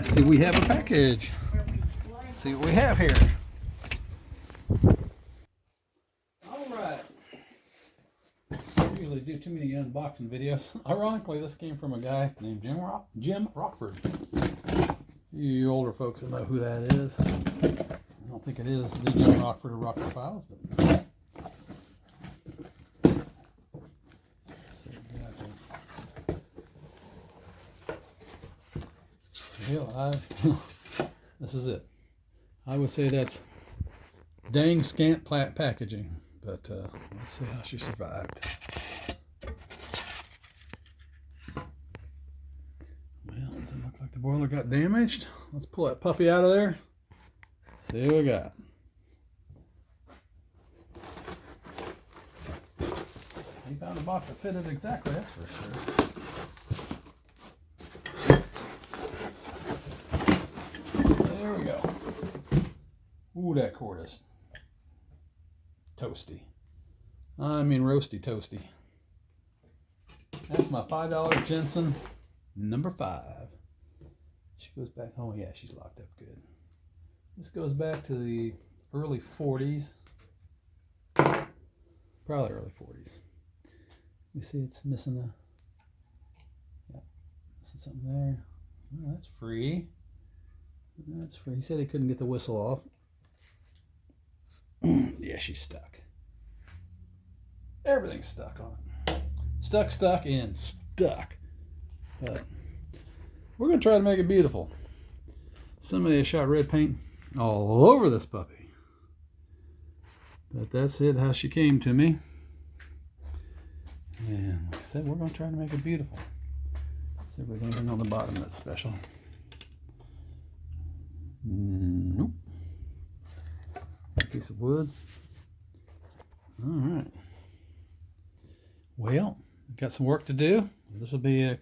See, we have a package. Let's see what we have here. All right. I don't usually do too many unboxing videos. Ironically, this came from a guy named Jim Rockford. You older folks will know who that is. I don't think it is the Jim Rockford of Rockford Files, but this is it. I would say that's dang scant packaging, but let's see how she survived. Well, it doesn't look like the boiler got damaged. Let's pull that puppy out of there. See what we got. He found a box that fitted exactly, that's for sure. There we go. Ooh, that cord is toasty. I mean roasty toasty. That's my $5 Jensen number 5. She goes back, oh yeah, she's locked up good. This goes back to the early 40s. Probably early 40s. You see it's missing missing something there. Oh, that's free. That's free. He said he couldn't get the whistle off. Yeah, she's stuck. Everything's stuck on it. Stuck, and stuck. But we're going to try to make it beautiful. Somebody has shot red paint all over this puppy. But that's it, how she came to me. And like I said, we're going to try to make it beautiful. See if there's anything on the bottom that's special. Nope. Piece of wood. All right. Well, got some work to do. This will be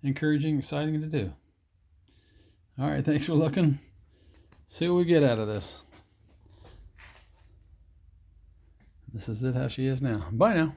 encouraging, exciting to do. All right, thanks for looking. See what we get out of this. This is it, how she is now. Bye now.